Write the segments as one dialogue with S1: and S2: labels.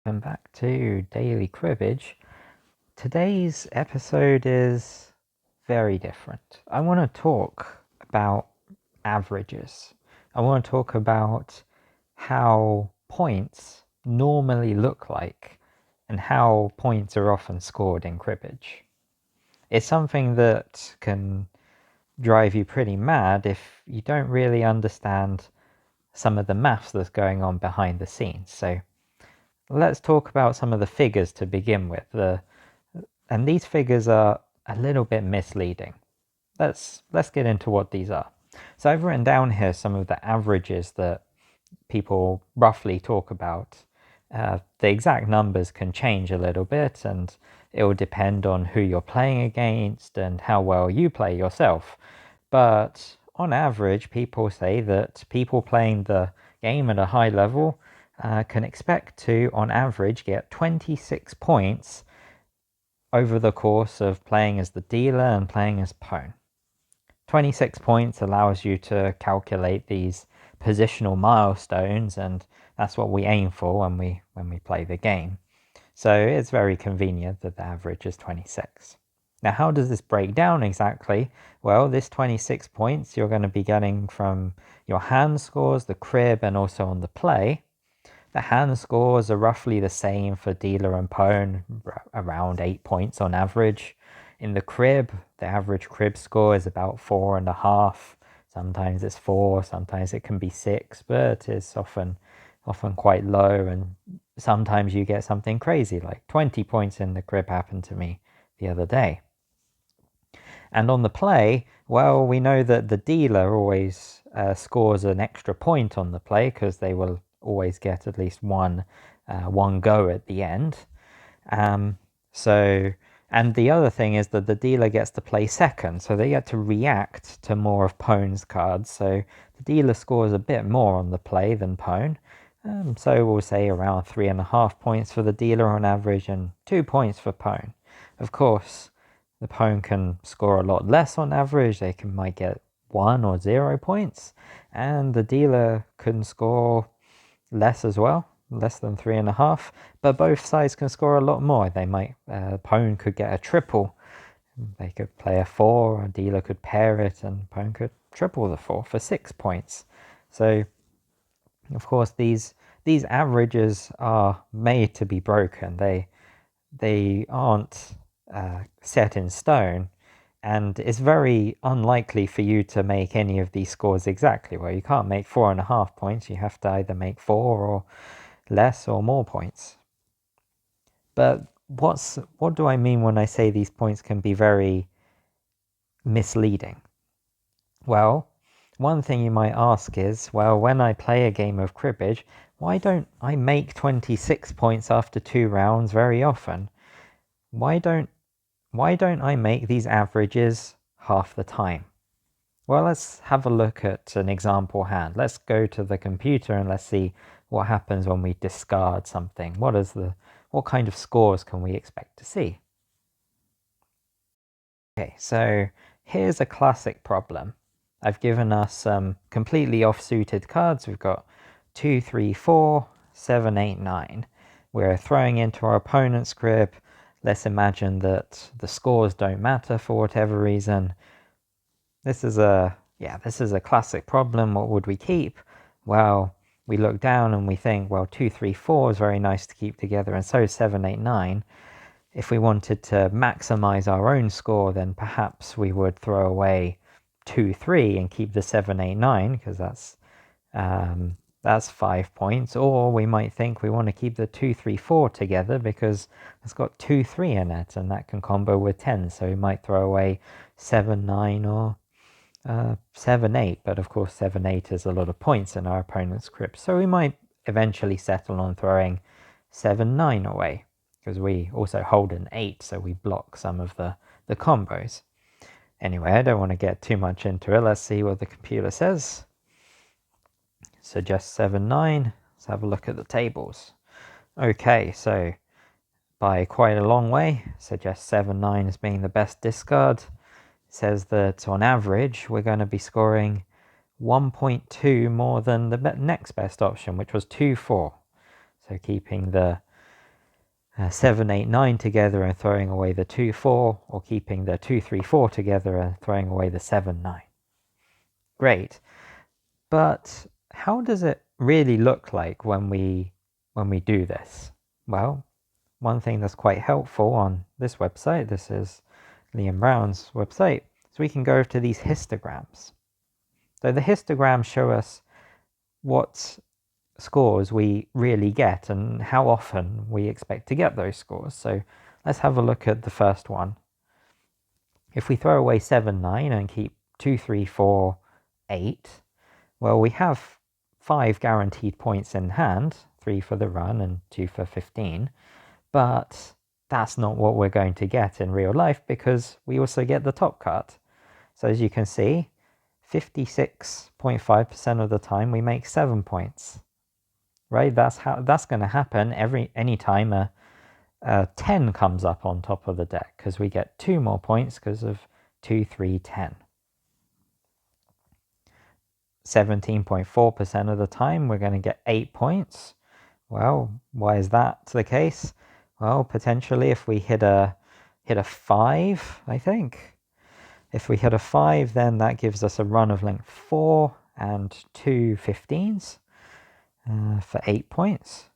S1: Welcome back to Daily Cribbage. Today's episode is very different. I want to talk about averages. I want to talk about how points normally look like and how points are often scored in cribbage. It's something that can drive you pretty mad if you don't really understand some of the maths that's going on behind the scenes. So let's talk about some of the figures to begin with. And these figures are a little bit misleading. Let's get into what these are. So I've written down here some of the averages that people roughly talk about. The exact numbers can change a little bit, and it will depend on who you're playing against and how well you play yourself. But on average, people say that people playing the game at a high level can expect to, on average, get 26 points over the course of playing as the dealer and playing as pawn. 26 points allows you to calculate these positional milestones, and that's what we aim for when we play the game. So it's very convenient that the average is 26. Now, how does this break down exactly? Well, this 26 points you're going to be getting from your hand scores, the crib, and also on the play. The hand scores are roughly the same for dealer and pawn, around 8 points on average. In the crib, the average crib score is about 4.5. Sometimes it's 4, sometimes it can be 6, but it's often quite low, and sometimes you get something crazy like 20 points in the crib happened to me the other day. And on the play, well, we know that the dealer always scores an extra point on the play because they will always get at least one go at the end. And the other thing is that the dealer gets to play second, so they get to react to more of pawn's cards. So the dealer scores a bit more on the play than pawn. So we'll say around 3.5 points for the dealer on average and 2 points for pawn. Of course, the pawn can score a lot less on average. They might get 1 or 0 points, and the dealer can score less as well, less than 3.5. But both sides can score a lot more. They might pawn could get a triple. They could play a 4. A dealer could pair it, and pawn could triple the 4 for 6 points. So, of course, these averages are made to be broken. They aren't set in stone, and it's very unlikely for you to make any of these scores exactly. Well, you can't make 4.5 points. You have to either make 4 or less or more points. But what do I mean when I say these points can be very misleading? Well, one thing you might ask is, well, when I play a game of cribbage, why don't I make 26 points after 2 rounds very often? Why don't I make these averages half the time? Well, let's have a look at an example hand. Let's go to the computer and let's see what happens when we discard something. What kind of scores can we expect to see? Okay, so here's a classic problem. I've given us some completely off-suited cards. We've got 2, 3, 4, 7, 8, 9. We're throwing into our opponent's crib. Let's imagine that the scores don't matter for whatever reason. This is a classic problem. What would we keep? Well, we look down and we think, well, 2, 3, 4 is very nice to keep together, and so is 7, 8, 9. If we wanted to maximize our own score, then perhaps we would throw away 2, 3 and keep the 7, 8, 9, because that's 5 points. Or we might think we want to keep the 2, 3, 4 together because it's got 2, 3 in it, and that can combo with 10. So we might throw away 7, 9 or 7, 8. But of course, 7, 8 is a lot of points in our opponent's crib. So we might eventually settle on throwing 7, 9 away, because we also hold an 8, so we block some of the combos. Anyway, I don't want to get too much into it. Let's see what the computer says. Suggest 7, 9. Let's have a look at the tables. Okay, so by quite a long way, suggests 7, 9 as being the best discard. It says that on average, we're going to be scoring 1.2 more than the next best option, which was 2, 4. So keeping the 7, 8, 9 together and throwing away the 2, 4, or keeping the 2, 3, 4 together and throwing away the 7, 9. Great. But how does it really look like when we do this? Well, one thing that's quite helpful on this website, this is Liam Brown's website, so we can go to these histograms. So the histograms show us what scores we really get and how often we expect to get those scores. So let's have a look at the first one. If we throw away 7, 9 and keep 2, 3, 4, 8, well, we have 5 guaranteed points in hand, 3 for the run and 2 for 15, but that's not what we're going to get in real life because we also get the top cut. So as you can see, 56.5% of the time we make 7 points, right? That's going to happen any time a 10 comes up on top of the deck, because we get 2 more points because of 2, 3, 10. 17.4% of the time we're going to get 8 points. Well, why is that the case? Well, potentially if we hit a 5, I think. If we hit a 5, then that gives us a run of length 4 and 2 15s for 8 points.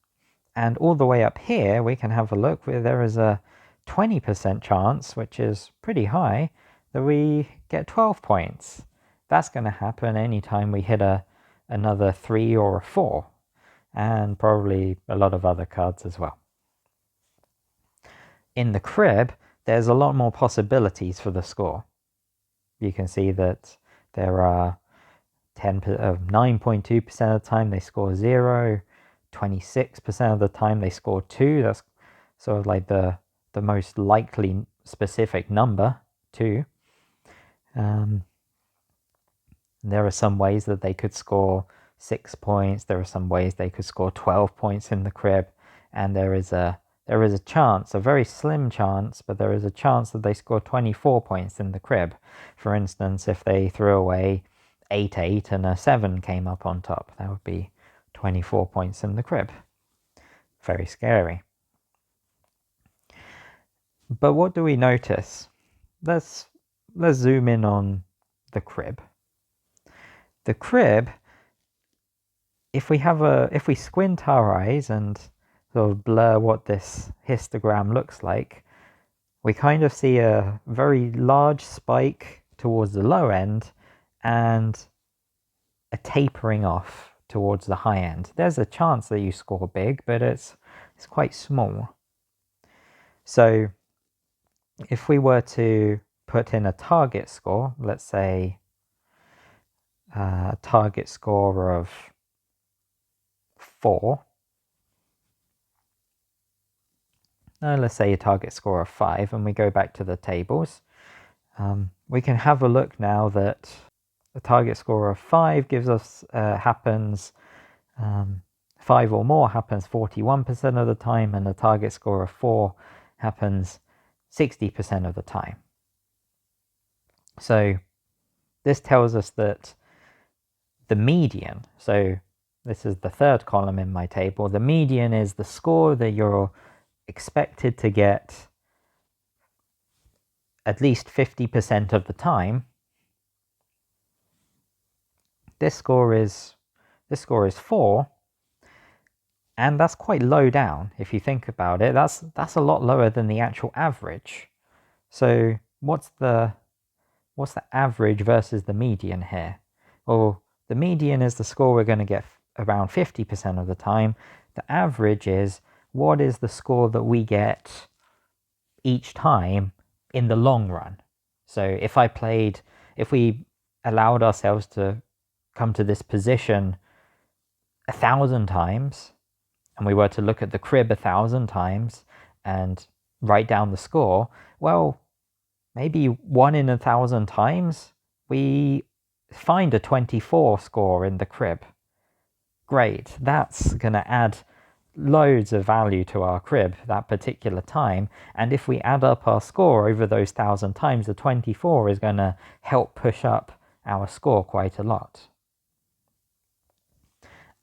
S1: And all the way up here, we can have a look where there is a 20% chance, which is pretty high, that we get 12 points. That's going to happen anytime we hit another 3 or a 4, and probably a lot of other cards as well. In the crib, there's a lot more possibilities for the score. You can see that there are 9.2% of the time they score 0, 26% of the time they score 2. That's sort of like the most likely specific number, 2. There are some ways that they could score 6 points. There are some ways they could score 12 points in the crib, and there is a chance, a very slim chance, but there is a chance that they score 24 points in the crib. For instance, if they threw away 8, 8 and a 7 came up on top, that would be 24 points in the crib. Very scary. But what do we notice? Let's zoom in on the crib. The crib, if we squint our eyes and sort of blur what this histogram looks like, we kind of see a very large spike towards the low end and a tapering off towards the high end. There's a chance that you score big, but it's quite small. So if we were to put in a target score, let's say a target score of 4, let's say a target score of 5, and we go back to the tables, we can have a look now that the target score of 5 gives us happens 5 or more happens 41% of the time, and the target score of 4 happens 60% of the time. So this tells us that the median, so this is the third column in my table, the median is the score that you're expected to get at least 50% of the time. This score is 4, and that's quite low down if you think about it. That's a lot lower than the actual average. So what's the average versus the median here? Well, the median is the score we're going to get around 50% of the time. The average is what is the score that we get each time in the long run. So if we allowed ourselves to come to this position 1,000 times, and we were to look at the crib 1,000 times and write down the score, well, maybe 1 in 1,000 times we find a 24 score in the crib. Great, that's going to add loads of value to our crib that particular time, and if we add up our score over those 1,000 times, the 24 is going to help push up our score quite a lot.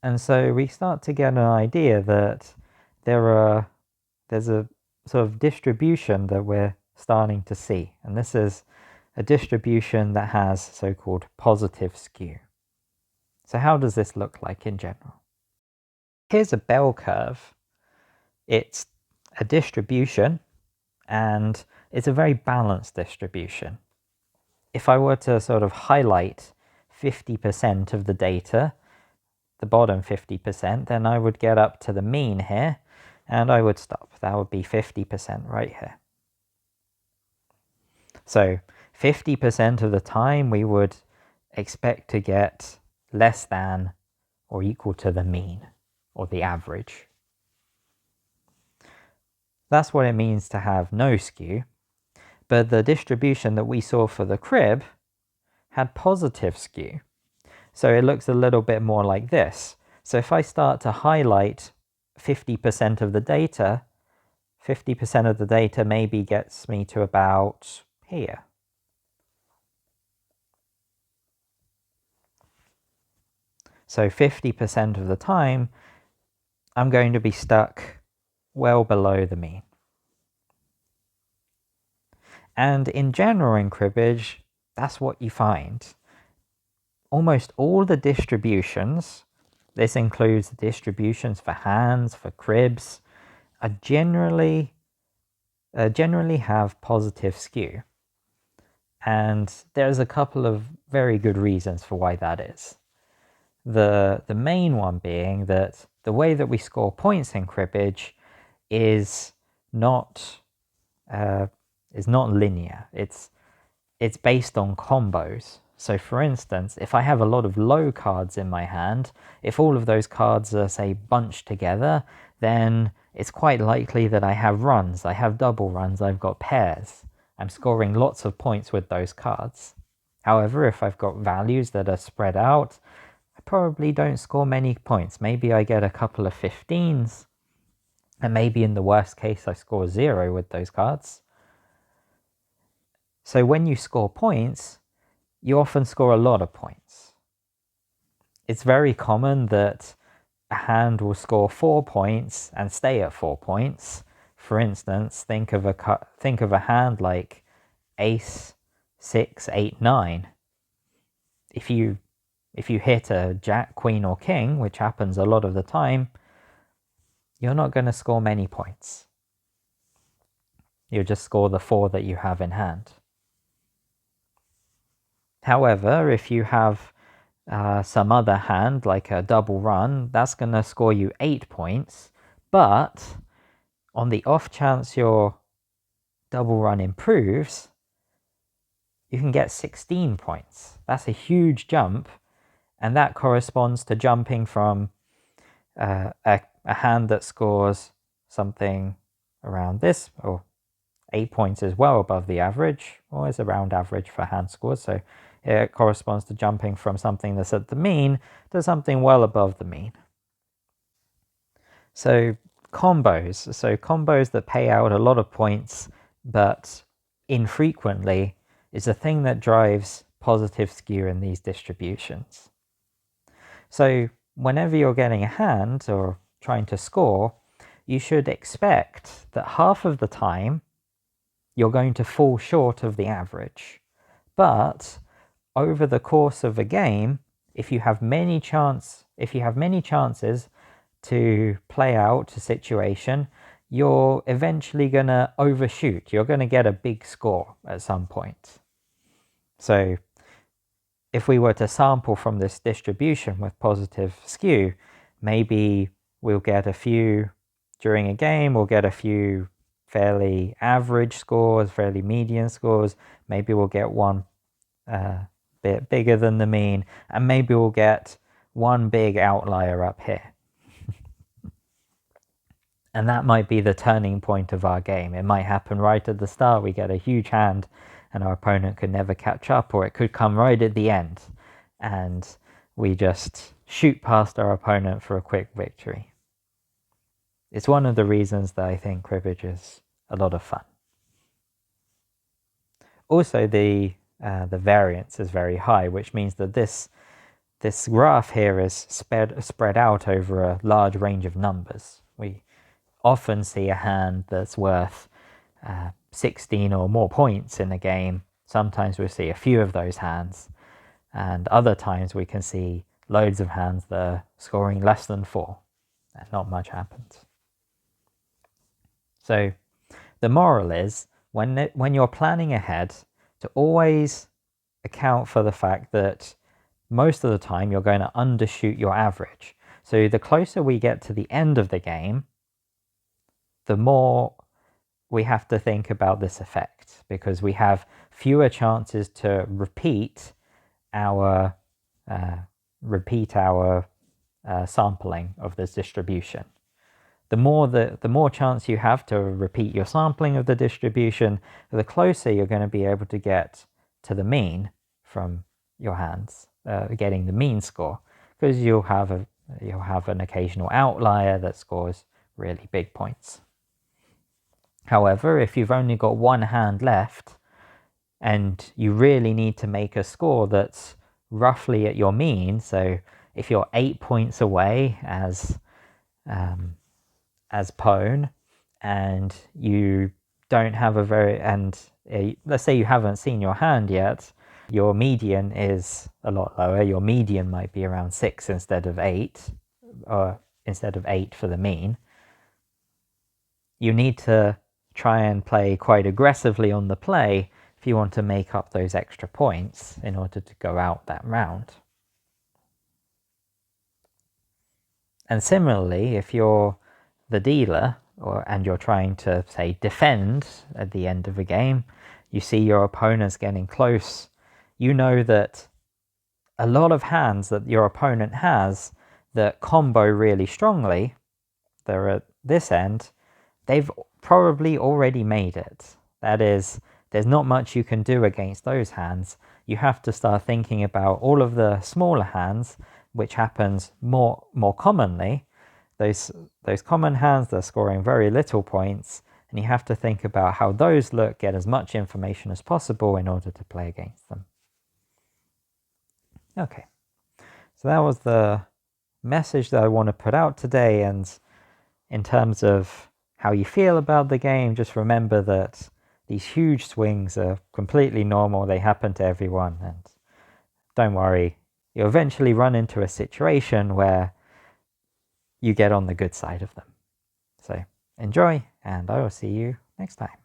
S1: And so we start to get an idea that there's there's a sort of distribution that we're starting to see. And this is a distribution that has so-called positive skew. So how does this look like in general? Here's a bell curve. It's a distribution, and it's a very balanced distribution. If I were to sort of highlight 50% of the data, the bottom 50%, then I would get up to the mean here, and I would stop. That would be 50% right here. So 50% of the time we would expect to get less than or equal to the mean, or the average. That's what it means to have no skew. But the distribution that we saw for the crib had positive skew. So it looks a little bit more like this. So if I start to highlight 50% of the data, 50% of the data maybe gets me to about here. So 50% of the time, I'm going to be stuck well below the mean. And in general in cribbage, that's what you find. Almost all the distributions, this includes the distributions for hands, for cribs, are generally have positive skew. And there's a couple of very good reasons for why that is. The main one being that the way that we score points in cribbage is not linear. It's based on combos. So for instance, if I have a lot of low cards in my hand, if all of those cards are, say, bunched together, then it's quite likely that I have runs, I have double runs, I've got pairs. I'm scoring lots of points with those cards. However, if I've got values that are spread out, I probably don't score many points. Maybe I get a couple of 15s, and maybe in the worst case I score 0 with those cards. So when you score points, you often score a lot of points. It's very common that a hand will score 4 points and stay at 4 points. For instance, think of a hand like ace, 6, 8, 9. If you hit a jack, queen, or king, which happens a lot of the time, you're not going to score many points. You'll just score the 4 that you have in hand. However, if you have some other hand, like a double run, that's going to score you 8 points. But on the off chance your double run improves, you can get 16 points. That's a huge jump, and that corresponds to jumping from a hand that scores something around this, or 8 points is well above the average, or is around average for hand scores. So it corresponds to jumping from something that's at the mean to something well above the mean. So combos that pay out a lot of points but infrequently is the thing that drives positive skew in these distributions. So whenever you're getting a hand or trying to score, you should expect that half of the time you're going to fall short of the average. But over the course of a game, if you have many chances to play out a situation, you're eventually going to overshoot. You're going to get a big score at some point. So if we were to sample from this distribution with positive skew, maybe we'll get a few during a game, we'll get a few fairly average scores, fairly median scores, maybe we'll get one bit bigger than the mean, and maybe we'll get one big outlier up here. And that might be the turning point of our game. It might happen right at the start, we get a huge hand and our opponent could never catch up, or it could come right at the end and we just shoot past our opponent for a quick victory. It's one of the reasons that I think cribbage is a lot of fun. Also, the variance is very high, which means that this graph here is spread out over a large range of numbers. often see a hand that's worth 16 or more points in a game. Sometimes we see a few of those hands, and other times we can see loads of hands that are scoring less than 4, and not much happens. So the moral is, when you're planning ahead, to always account for the fact that most of the time you're going to undershoot your average. So the closer we get to the end of the game, the more we have to think about this effect, because we have fewer chances to repeat our sampling of this distribution. The more chance you have to repeat your sampling of the distribution, the closer you're going to be able to get to the mean from your hands, getting the mean score, because you'll have an occasional outlier that scores really big points. However, if you've only got one hand left and you really need to make a score that's roughly at your mean, so if you're 8 points away as pone, and you don't have let's say you haven't seen your hand yet, your median is a lot lower. Your median might be around 6 instead of 8, or instead of 8 for the mean. You need to try and play quite aggressively on the play if you want to make up those extra points in order to go out that round. And similarly, if you're the dealer and you're trying to, say, defend at the end of a game, you see your opponent's getting close, you know that a lot of hands that your opponent has that combo really strongly, they're at this end, they've probably already made it. That is, there's not much you can do against those hands. You have to start thinking about all of the smaller hands, which happens more commonly. Those common hands that are scoring very little points, and you have to think about how those look, get as much information as possible in order to play against them. Okay, so that was the message that I want to put out today, and in terms of how you feel about the game, just remember that these huge swings are completely normal. They happen to everyone, and don't worry, you'll eventually run into a situation where you get on the good side of them. So enjoy, and I will see you next time.